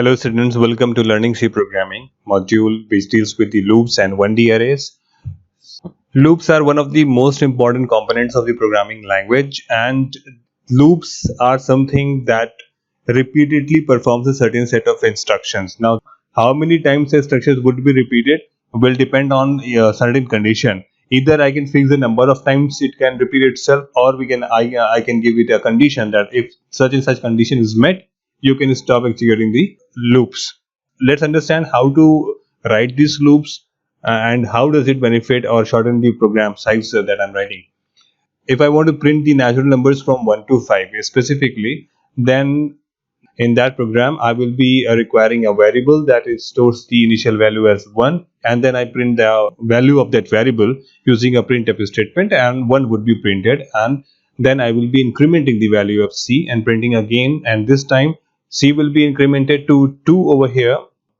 Hello students, welcome to Learning C Programming module which deals with the loops and 1D arrays. Loops are one of the most important components of the programming language, and loops are something that repeatedly performs a certain set of instructions. Now, how many times the instructions would be repeated will depend on a certain condition. Either I can fix the number of times it can repeat itself, or I can give it a condition that if such and such condition is met, you can stop executing the loops. Let's understand how to write these loops and how does it benefit or shorten the program size that I'm writing. If I want to print the natural numbers from 1 to 5 specifically, then in that program I will be requiring a variable that stores the initial value as 1, and then I print the value of that variable using a printf statement, and 1 would be printed, and then I will be incrementing the value of c and printing again, and this time c will be incremented to 2 over here.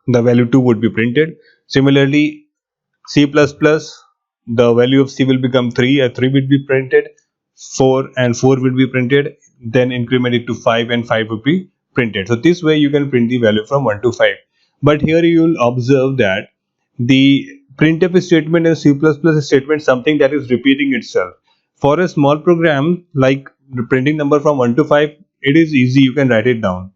The value 2 would be printed. Similarly, C++, the value of C will become 3, and 3 will be printed, 4 and 4 will be printed, then increment it to 5 and 5 will be printed. So this way you can print the value from 1 to 5. But here you will observe that the printf statement and C++ statement something that is repeating itself. For a small program like printing number from 1 to 5, it is easy, you can write it down.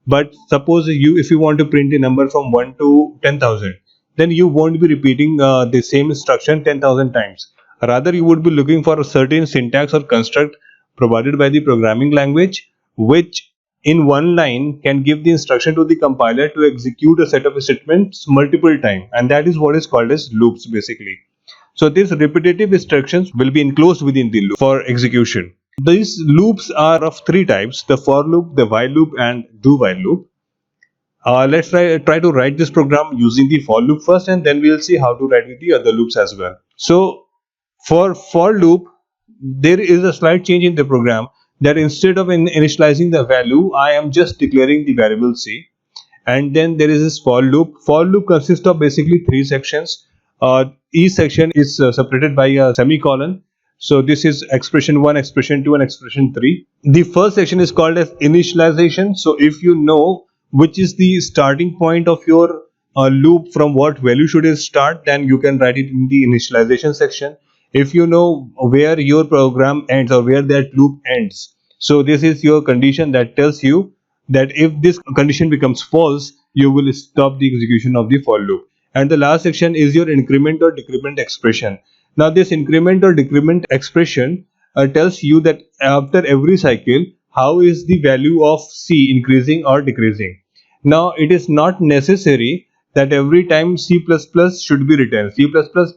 But suppose if you want to print a number from 1 to 10,000, then you won't be repeating the same instruction 10,000 times. Rather, you would be looking for a certain syntax or construct provided by the programming language, which in one line can give the instruction to the compiler to execute a set of statements multiple times, and that is what is called as loops basically. So these repetitive instructions will be enclosed within the loop for execution. These loops are of three types: the for loop, the while loop, and do while loop. Let's try to write this program using the for loop first, and then we'll see how to write with the other loops as well. So for loop, there is a slight change in the program, that instead of initializing the value, I am just declaring the variable c. And then there is this for loop. For loop consists of basically three sections. Each section is separated by a semicolon. So this is expression 1, expression 2, and expression 3. The first section is called as initialization. So if you know which is the starting point of your loop, from what value should it start, then you can write it in the initialization section. If you know where your program ends or where that loop ends, so this is your condition that tells you that if this condition becomes false, you will stop the execution of the for loop. And the last section is your increment or decrement expression. Now this increment or decrement expression tells you that after every cycle, how is the value of c increasing or decreasing. Now it is not necessary that every time C++ should be written. C++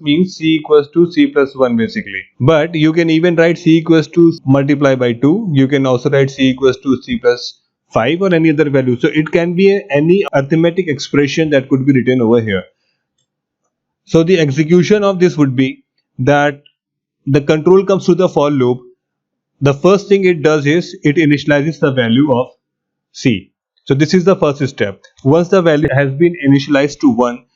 means C equals to C plus 1 basically. But you can even write C equals to multiply by 2. You can also write C equals to C plus 5 or any other value. So it can be any arithmetic expression that could be written over here. So the execution of this would be that the control comes to the for loop. The first thing it does is it initializes the value of C. So this is the first step. Once the value has been initialized to 1,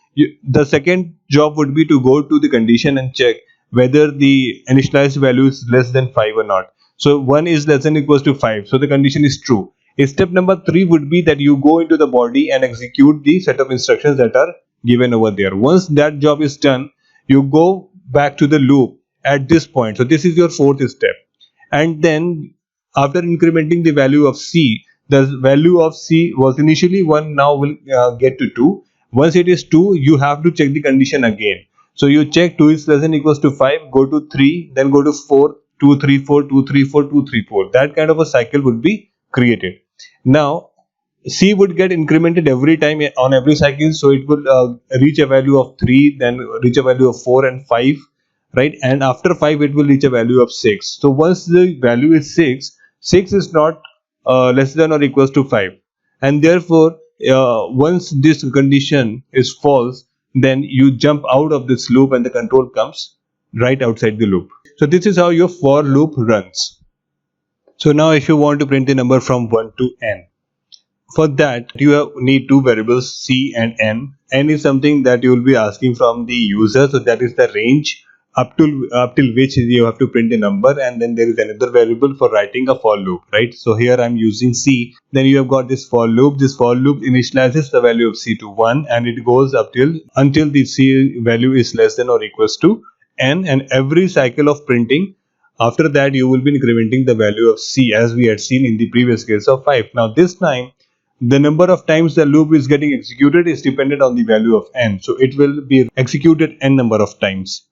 the second job would be to go to the condition and check whether the initialized value is less than 5 or not. So 1 is less than or equals to 5. So the condition is true. Step number 3 would be that you go into the body and execute the set of instructions that are given over there. Once that job is done, you go back to the loop at this point. So this is your fourth step. And then after incrementing the value of C, the value of C was initially 1, now will get to 2. Once it is 2, you have to check the condition again. So you check 2 is less than or equals to 5, go to 3, then go to 4, 2, 3, 4, 2, 3, 4, 2, 3, 4. That kind of a cycle would be created. Now C would get incremented every time on every cycle, so it would reach a value of 3, then reach a value of 4 and 5, right? And after 5 it will reach a value of 6. So once the value is 6, 6 is not less than or equals to 5, and therefore once this condition is false, then you jump out of this loop and the control comes right outside the loop. So this is how your for loop runs. So now if you want to print the number from 1 to n, for that you need two variables c and n. N is something that you will be asking from the user, so that is the range up till which you have to print a number, and then there is another variable for writing a for loop, right? So here I'm using C. Then you have got this for loop. This for loop initializes the value of C to 1, and it goes up till until the C value is less than or equals to n, and every cycle of printing after that you will be incrementing the value of C, as we had seen in the previous case of 5. Now this time the number of times the loop is getting executed is dependent on the value of n, so it will be executed n number of times.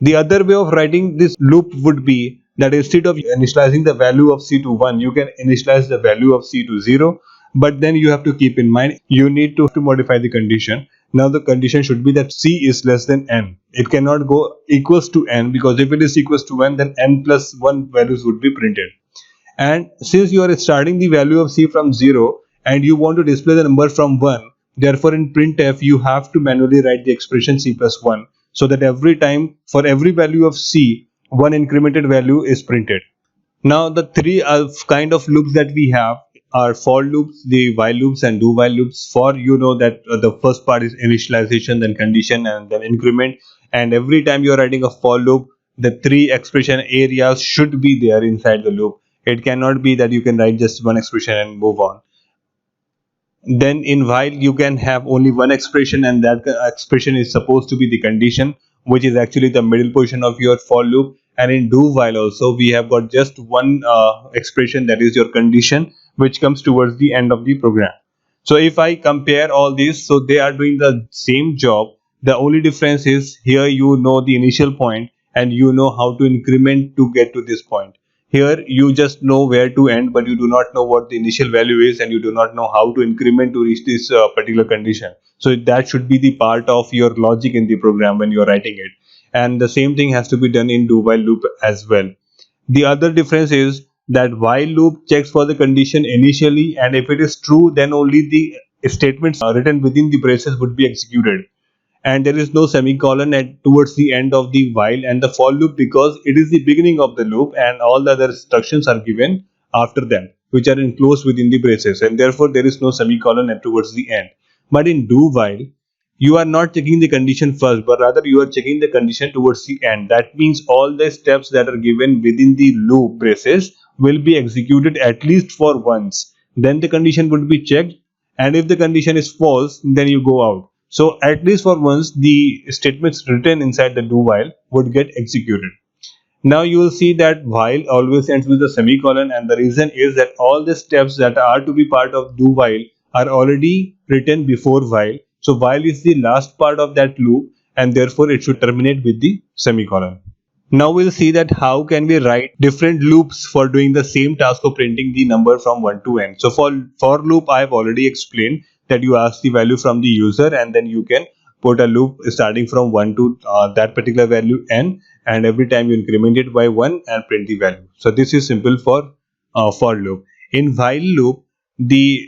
The other way of writing this loop would be that instead of initializing the value of C to 1, you can initialize the value of C to 0, but then you have to keep in mind you need to modify the condition. Now the condition should be that C is less than n. It cannot go equals to n, because if it is equals to n, then n plus 1 values would be printed. And since you are starting the value of C from 0 and you want to display the number from 1, therefore in printf you have to manually write the expression C plus 1, so that every time for every value of C, one incremented value is printed. Now the three kind of loops that we have are for loops, the while loops, and do while loops. For, you know that the first part is initialization, then condition, and then increment, and every time you are writing a for loop, the three expression areas should be there inside the loop. It cannot be that you can write just one expression and move on. Then in while you can have only one expression, and that expression is supposed to be the condition, which is actually the middle portion of your for loop. And in do while also we have got just one expression, that is your condition, which comes towards the end of the program. So if I compare all these, so they are doing the same job. The only difference is here you know the initial point and you know how to increment to get to this point. Here you just know where to end, but you do not know what the initial value is, and you do not know how to increment to reach this particular condition. So that should be the part of your logic in the program when you are writing it. And the same thing has to be done in do while loop as well. The other difference is that while loop checks for the condition initially, and if it is true, then only the statements written within the braces would be executed, and there is no semicolon at towards the end of the while and the for loop, because it is the beginning of the loop and all the other instructions are given after them, which are enclosed within the braces, and therefore there is no semicolon at towards the end. But in do while, you are not checking the condition first, but rather you are checking the condition towards the end. That means all the steps that are given within the loop braces will be executed at least for once, then the condition would be checked, and if the condition is false, then you go out. So at least for once the statements written inside the do while would get executed. Now you will see that while always ends with a semicolon, and the reason is that all the steps that are to be part of do while are already written before while. So while is the last part of that loop, and therefore it should terminate with the semicolon. Now we'll see that how can we write different loops for doing the same task of printing the number from 1 to n. So for loop I have already explained that you ask the value from the user, and then you can put a loop starting from 1 to that particular value n, and every time you increment it by 1 and print the value. So this is simple for loop. In while loop, the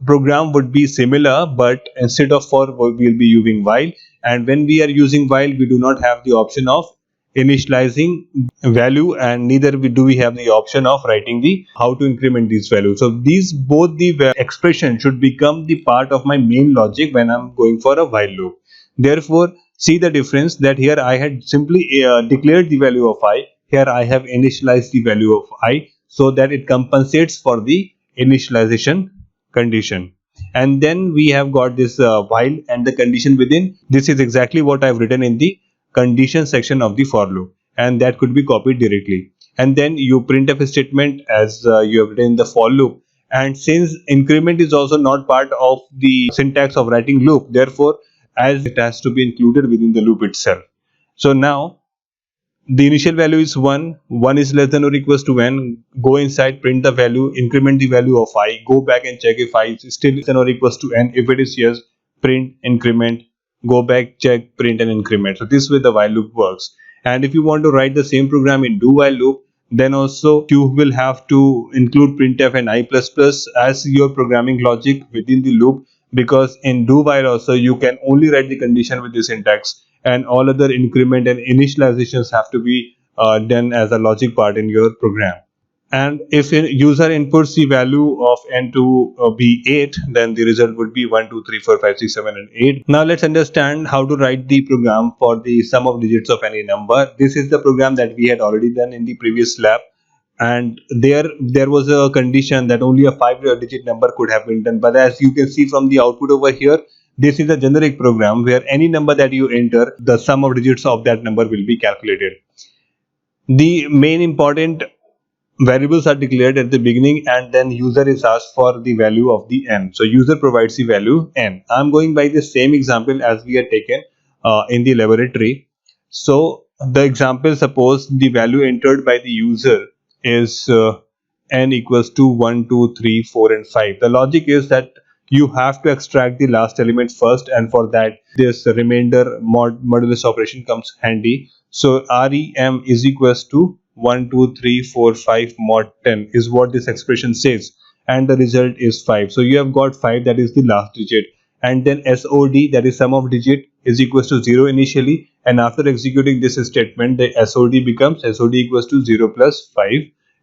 program would be similar, but instead of for we'll be using while, and when we are using while we do not have the option of initializing value, and neither do we have the option of writing the how to increment these values. So these both the expression should become the part of my main logic when I'm going for a while loop. Therefore see the difference, that here I had simply declared the value of I, here I have initialized the value of I, so that it compensates for the initialization condition. And then we have got this while and the condition within. This is exactly what I've written in the condition section of the for loop, and that could be copied directly. And then you printf statement as you have written in the for loop, and since increment is also not part of the syntax of writing loop, therefore as it has to be included within the loop itself. So now the initial value is 1, 1 is less than or equals to n, go inside, print the value, increment the value of I, go back and check if I is still less than or equals to n. If it is yes, print, increment, go back, check, print and increment. So this way the while loop works. And if you want to write the same program in do while loop, then also you will have to include printf and I++ as your programming logic within the loop, because in do while also you can only write the condition with the syntax, and all other increment and initializations have to be done as a logic part in your program. And if a user inputs the value of n to be 8, then the result would be 1, 2, 3, 4, 5, 6, 7, and 8. Now let's understand how to write the program for the sum of digits of any number. This is the program that we had already done in the previous lab, and there was a condition that only a 5-digit number could have been done. But as you can see from the output over here, this is a generic program where any number that you enter, the sum of digits of that number will be calculated. The main important variables are declared at the beginning, and then user is asked for the value of the n. So user provides the value n. I'm going by the same example as we had taken in the laboratory. So the example, suppose the value entered by the user is n equals to 1, 2, 3, 4, and 5. The logic is that you have to extract the last element first, and for that this remainder modulus operation comes handy. So REM is equals to 1, 2, 3, 4, 5 mod 10 is what this expression says, and the result is 5. So you have got 5, that is the last digit, and then SOD, that is sum of digit, is equals to 0 initially, and after executing this statement the SOD becomes SOD equals to 0 plus 5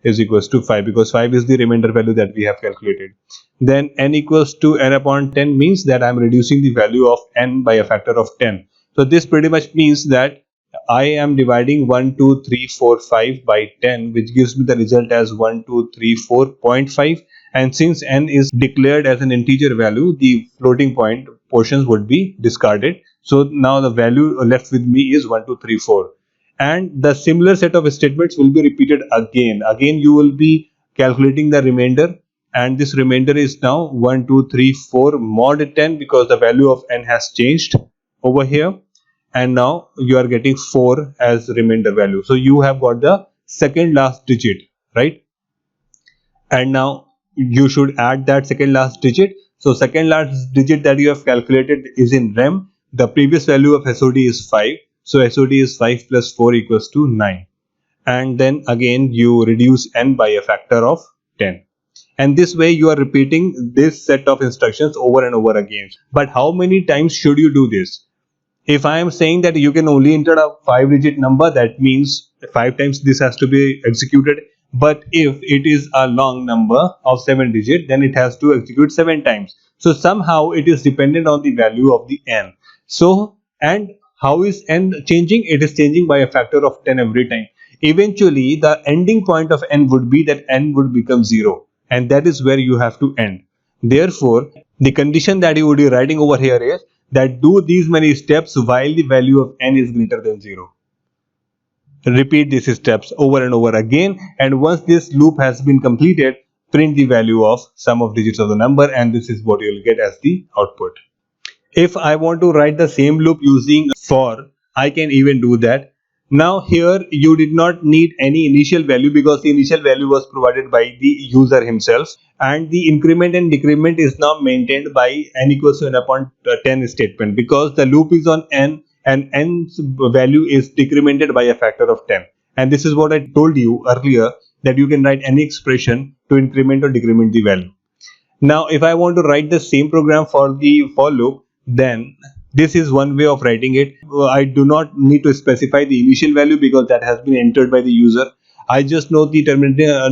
is equals to 5, because 5 is the remainder value that we have calculated. Then n equals to n upon 10 means that I am reducing the value of n by a factor of 10. So this pretty much means that I am dividing 1, 2, 3, 4, 5 by 10, which gives me the result as 1, 2, 3, 4.5. And since n is declared as an integer value, the floating point portions would be discarded. So now the value left with me is 1, 2, 3, 4. And the similar set of statements will be repeated again. Again, you will be calculating the remainder, and this remainder is now 1, 2, 3, 4 mod 10, because the value of n has changed over here, and now you are getting 4 as remainder value. So you have got the second last digit, right? And now you should add that second last digit. So second last digit that you have calculated is in rem. The previous value of SOD is 5, so SOD is 5 plus 4 equals to 9, and then again you reduce n by a factor of 10, and this way you are repeating this set of instructions over and over again. But how many times should you do this? If I am saying that you can only enter a 5-digit number, that means 5 times this has to be executed. But if it is a long number of 7-digit, then it has to execute 7 times. So somehow it is dependent on the value of the n. So, and how is n changing? It is changing by a factor of 10 every time. Eventually the ending point of n would be that n would become 0, and that is where you have to end. Therefore the condition that you would be writing over here is that do these many steps while the value of n is greater than 0. Repeat these steps over and over again, and once this loop has been completed, print the value of sum of digits of the number, and this is what you will get as the output. If I want to write the same loop using for, I can even do that. Now here you did not need any initial value, because the initial value was provided by the user himself, and the increment and decrement is now maintained by n equals to n upon 10 statement, because the loop is on n and n's value is decremented by a factor of 10. And this is what I told you earlier, that you can write any expression to increment or decrement the value. Now if I want to write the same program for the for loop, then this is one way of writing it. I do not need to specify the initial value, because that has been entered by the user. I just know the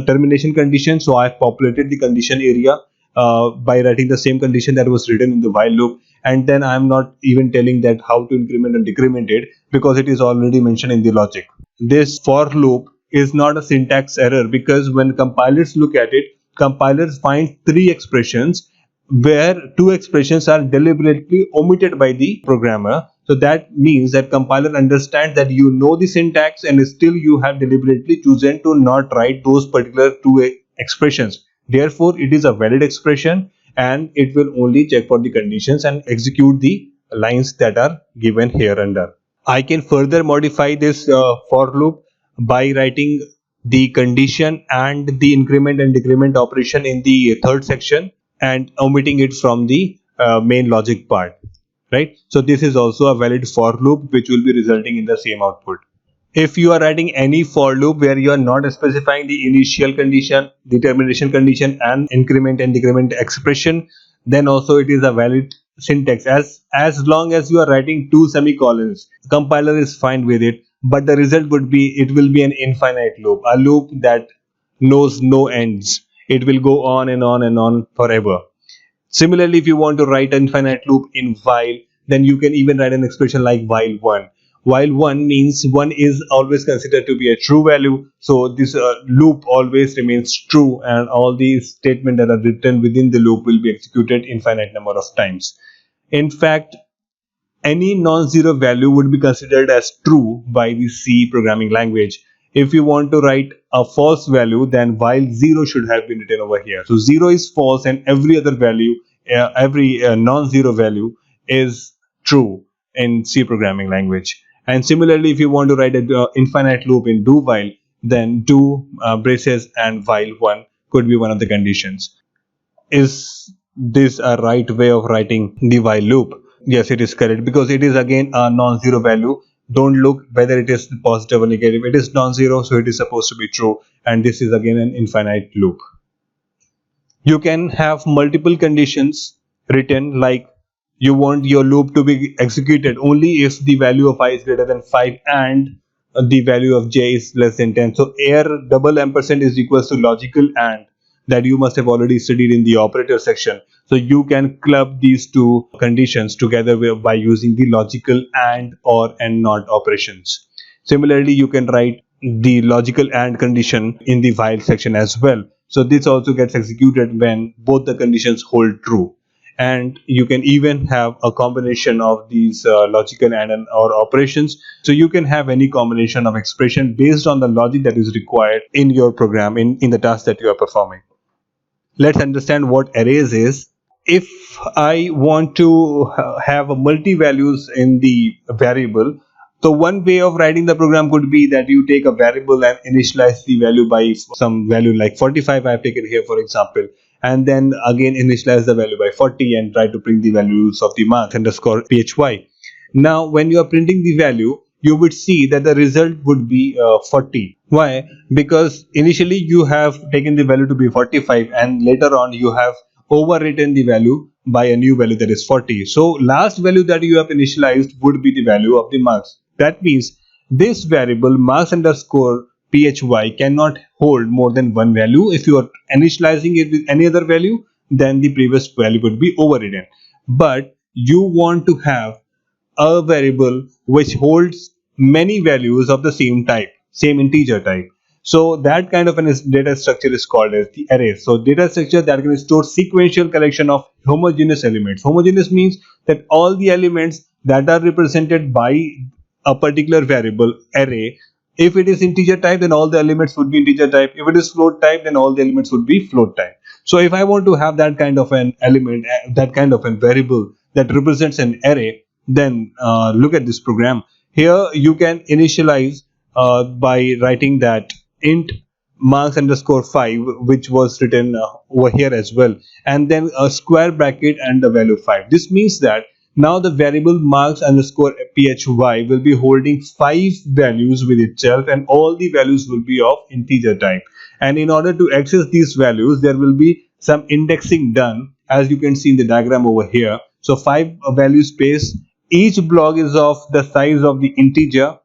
termination condition, so I have populated the condition area by writing the same condition that was written in the while loop, and then I am not even telling that how to increment and decrement it, because it is already mentioned in the logic. This for loop is not a syntax error, because when compilers look at it, compilers find 3 expressions where 2 expressions are deliberately omitted by the programmer. So that means that compiler understands that you know the syntax, and still you have deliberately chosen to not write those particular 2 expressions. Therefore it is a valid expression, and it will only check for the conditions and execute the lines that are given here under. I can further modify this for loop by writing the condition and the increment and decrement operation in the third section, and omitting it from the main logic part, right? So this is also a valid for loop, which will be resulting in the same output. If you are writing any for loop where you are not specifying the initial condition, the termination condition, and increment and decrement expression, then also it is a valid syntax. As long as you are writing 2 semicolons, compiler is fine with it. But the result would be, it will be an infinite loop, a loop that knows no ends. It will go on and on and on forever. Similarly, if you want to write an infinite loop in while, then you can even write an expression like while one. While one means one is always considered to be a true value, so this loop always remains true, and all these statements that are written within the loop will be executed infinite number of times. In fact, any non-zero value would be considered as true by the C programming language. If you want to write a false value, then while 0 should have been written over here. So 0 is false and every other value, every non-zero value is true in C programming language. And similarly, if you want to write an infinite loop in do while, then do braces and while one could be one of the conditions. Is this a right way of writing the while loop? Yes, it is correct, because it is again a non-zero value. Don't look whether it is positive or negative. It is non-zero, so it is supposed to be true, and this is again an infinite loop. You can have multiple conditions written, like you want your loop to be executed only if the value of I is greater than 5 and the value of j is less than 10. So air double ampersand is equals to logical and, that you must have already studied in the operator section. So you can club these two conditions together by using the logical and or and not operations. Similarly, you can write the logical and condition in the while section as well. So this also gets executed when both the conditions hold true. And you can even have a combination of these logical and or operations. So you can have any combination of expression based on the logic that is required in your program, in the task that you are performing. Let's understand what arrays is. If I want to have a multi values in the variable, so one way of writing the program could be that you take a variable and initialize the value by some value like 45 I have taken here for example, and then again initialize the value by 40 and try to print the values of the marks underscore phy. Now when you are printing the value, you would see that the result would be 40. Why? Because initially you have taken the value to be 45 and later on you have overwritten the value by a new value that is 40. So last value that you have initialized would be the value of the marks. That means this variable marks underscore phy cannot hold more than one value. If you are initializing it with any other value, then the previous value would be overridden. But you want to have a variable which holds many values of the same type, same integer type. So that kind of a data structure is called as the array. So data structure that can store sequential collection of homogeneous elements. Homogeneous means that all the elements that are represented by a particular variable array, if it is integer type, then all the elements would be integer type. If it is float type, then all the elements would be float type. So if I want to have that kind of an element, that kind of a variable that represents an array, then look at this program. Here you can initialize by writing that int marks underscore 5, which was written over here as well, and then a square bracket and the value 5. This means that now the variable marks underscore phy will be holding 5 values with itself, and all the values will be of integer type. And in order to access these values, there will be some indexing done, as you can see in the diagram over here. So 5 value space, each block is of the size of the integer.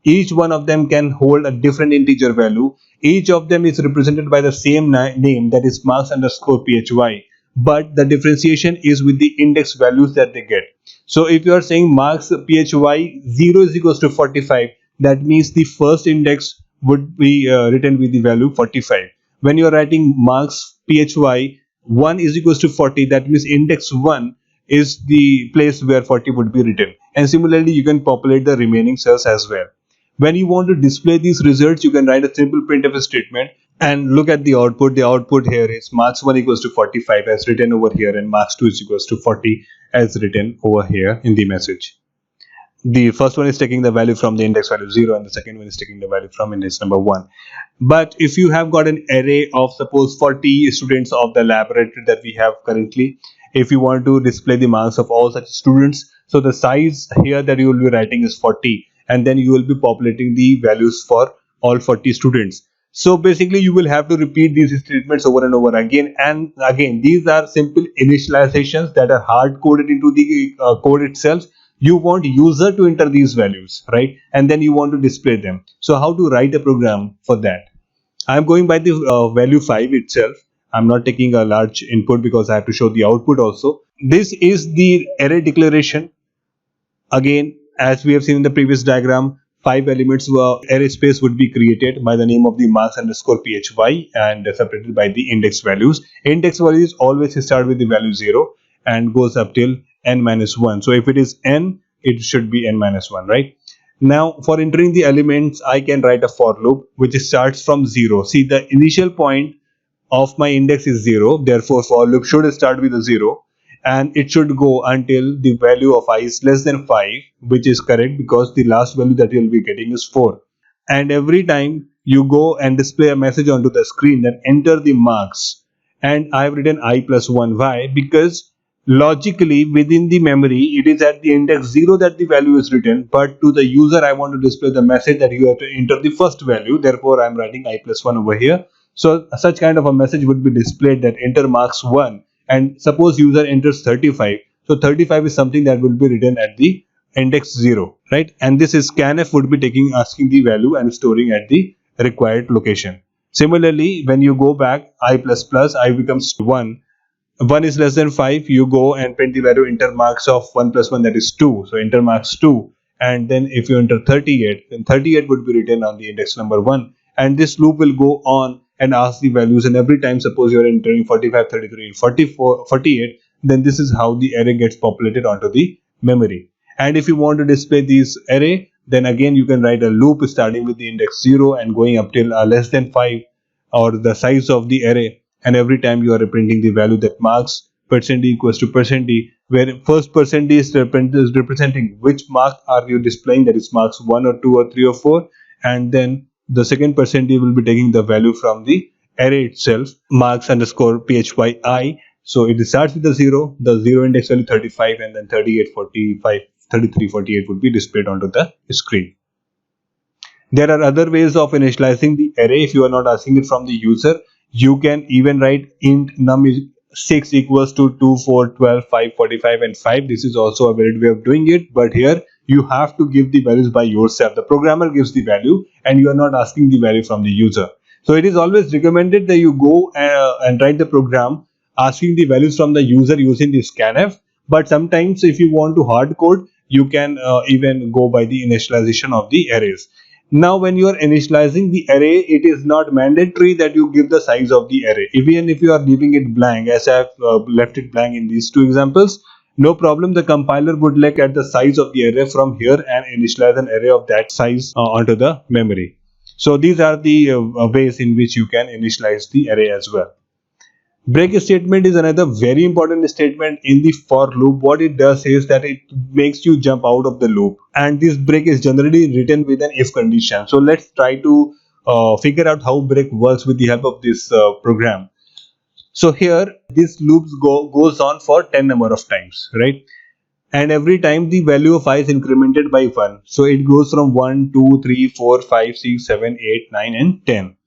Each one of them can hold a different integer value. Each of them is represented by the same name, that is marks underscore phy, but the differentiation is with the index values that they get. So if you are saying marks phy 0 is equals to 45, that means the first index would be written with the value 45. When you are writing marks phy 1 is equals to 40, that means index 1 is the place where 40 would be written. And similarly, you can populate the remaining cells as well. When you want to display these results, you can write a simple printf statement and look at the output. The output here is marks 1 equals to 45 as written over here, and marks 2 is equals to 40 as written over here in the message. The first one is taking the value from the index value 0, and the second one is taking the value from index number 1. But if you have got an array of suppose 40 students of the laboratory that we have currently, if you want to display the marks of all such students, so the size here that you will be writing is 40, and then you will be populating the values for all 40 students. So basically you will have to repeat these statements over and over again and again. These are simple initializations that are hard coded into the code itself. You want user to enter these values, right? And then you want to display them. So how to write a program for that? I am going by the value 5 itself. I'm not taking a large input because I have to show the output also. This is the array declaration. Again, as we have seen in the previous diagram, 5 elements array space would be created by the name of the marks underscore phy and separated by the index values. Index values always start with the value 0 and goes up till n minus 1. So if it is n, it should be n minus 1, right? Now for entering the elements, I can write a for loop which starts from 0. See, the initial point of my index is 0, therefore for loop should start with a 0, and it should go until the value of I is less than 5, which is correct because the last value that you will be getting is 4. And every time you go and display a message onto the screen, then enter the marks, and I have written I plus 1. Why? Because logically within the memory it is at the index 0 that the value is written, but to the user I want to display the message that you have to enter the first value, therefore I am writing I plus 1 over here. So such kind of a message would be displayed that enter marks 1, and suppose user enters 35, so 35 is something that will be written at the index 0, right? And this is scanf would be taking asking the value and storing at the required location. Similarly, when you go back I plus plus, I becomes 1, 1 is less than 5, you go and print the value enter marks of 1 plus 1, that is 2, so enter marks 2. And then if you enter 38, then 38 would be written on the index number 1, and this loop will go on and ask the values, and every time suppose you are entering 45, 33, 44, 48, then this is how the array gets populated onto the memory. And if you want to display this array, then again you can write a loop starting with the index 0 and going up till less than 5, or the size of the array, and every time you are reprinting the value that marks percent d equals to percent d, where first percent d is representing which mark are you displaying, that is marks 1 or 2 or 3 or 4, and then the second percent d will be taking the value from the array itself, marks underscore phy. So it starts with the 0, the 0 index value 35, and then 38, 45, 33, 48 would be displayed onto the screen. There are other ways of initializing the array. If you are not asking it from the user, you can even write int num is 6 equals to 2, 4, 12, 5, 45 and 5. This is also a valid way of doing it, but here you have to give the values by yourself. The programmer gives the value and you are not asking the value from the user. So it is always recommended that you go and write the program asking the values from the user using the scanf. But sometimes if you want to hard code, you can even go by the initialization of the arrays. Now when you are initializing the array, it is not mandatory that you give the size of the array. Even if you are leaving it blank, as I have left it blank in these two examples, no problem, the compiler would look at the size of the array from here and initialize an array of that size onto the memory. So these are the ways in which you can initialize the array as well. Break statement is another very important statement in the for loop. What it does is that it makes you jump out of the loop, and this break is generally written with an if condition. So let's try to figure out how break works with the help of this program. So here this loop goes on for 10 number of times, right? And every time the value of I is incremented by 1. So it goes from 1, 2, 3, 4, 5, 6, 7, 8, 9 and 10.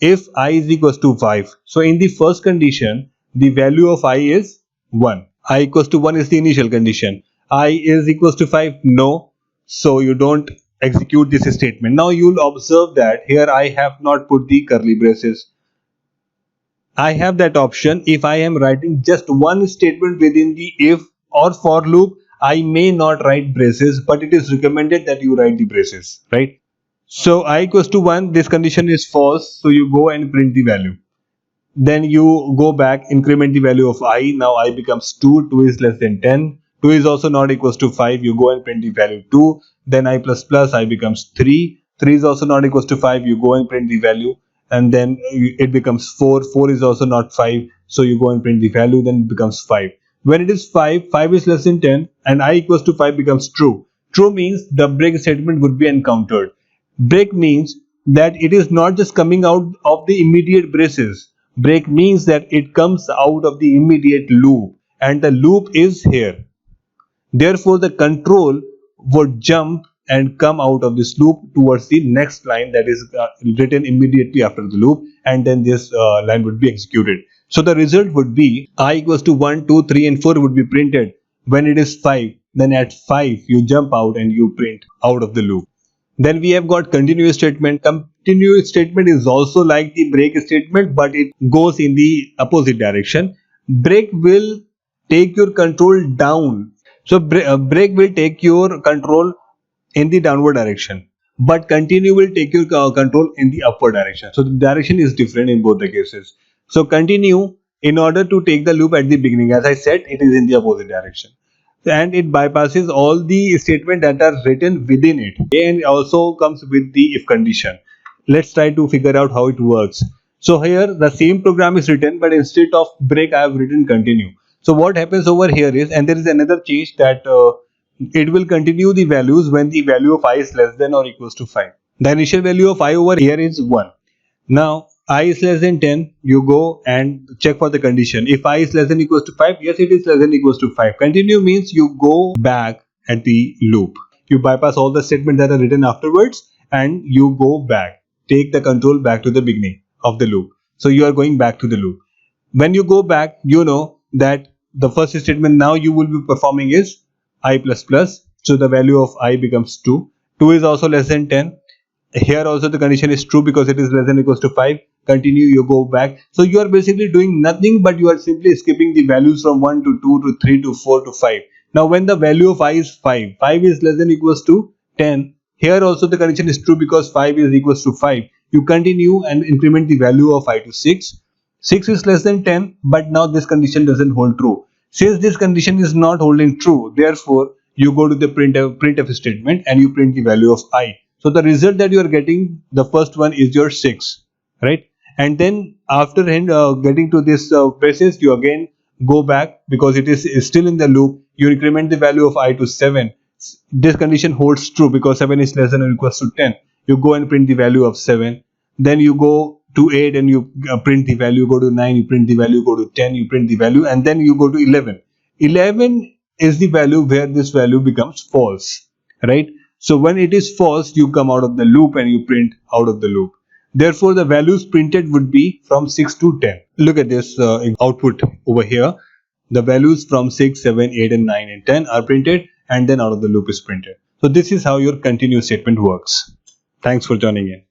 If I is equals to 5, so in the first condition the value of I is 1. I equals to 1 is the initial condition. I is equals to 5, no, so you don't execute this statement. Now you will observe that here I have not put the curly braces. I have that option. If I am writing just one statement within the if or for loop, I may not write braces, but it is recommended that you write the braces, right? So I equals to 1, this condition is false, so you go and print the value. Then you go back, increment the value of I, now I becomes 2, 2 is less than 10, 2 is also not equals to 5, you go and print the value 2, then I plus plus, I becomes 3, 3 is also not equals to 5, you go and print the value, and then it becomes 4, 4 is also not 5, so you go and print the value, then it becomes 5. When it is 5, 5 is less than 10, and I equals to 5 becomes true. True means the break statement would be encountered. Break means that it is not just coming out of the immediate braces. Break means that it comes out of the immediate loop, and the loop is here. Therefore, the control would jump and come out of this loop towards the next line that is written immediately after the loop, and then this line would be executed. So the result would be I equals to 1, 2, 3 and 4 would be printed when it is 5. Then at 5 you jump out and you print out of the loop. Then we have got continuous statement. Continuous statement is also like the break statement, but it goes in the opposite direction. Break will take your control down. So break will take your control in the downward direction, but continue will take your control in the upward direction. So the direction is different in both the cases. So continue, in order to take the loop at the beginning, as I said, it is in the opposite direction, and it bypasses all the statements that are written within it, and it also comes with the if condition. Let's try to figure out how it works. So here the same program is written, but instead of break I have written continue. So what happens over here is, and there is another change, that it will continue the values when the value of I is less than or equals to 5. The initial value of I over here is 1. Now I is less than 10, you go and check for the condition. If I is less than equals to 5, yes, it is less than equals to 5. Continue means you go back at the loop. You bypass all the statements that are written afterwards and you go back. Take the control back to the beginning of the loop. So you are going back to the loop. When you go back, you know that the first statement now you will be performing is I plus plus. So the value of I becomes 2. 2 is also less than 10. Here also the condition is true because it is less than equals to 5. Continue, you go back. So you are basically doing nothing, but you are simply skipping the values from 1 to 2 to 3 to 4 to 5. Now when the value of I is 5, 5 is less than equals to 10. Here also the condition is true because 5 is equals to 5. You continue and increment the value of I to 6. 6 is less than 10, but now this condition doesn't hold true. Since this condition is not holding true, therefore you go to the printf statement and you print the value of I. So the result that you are getting, the first one is your 6, right? And then after getting to this basis, you again go back because it is still in the loop. You increment the value of I to 7. This condition holds true because 7 is less than or equals to 10. You go and print the value of 7. Then you go to 8 and you print the value, go to 9, you print the value, go to 10, you print the value, and then you go to 11. 11 is the value where this value becomes false, right? So when it is false, you come out of the loop and you print out of the loop. Therefore, the values printed would be from 6 to 10. Look at this output over here. The values from 6, 7, 8 and 9 and 10 are printed, and then out of the loop is printed. So this is how your continuous statement works. Thanks for joining in.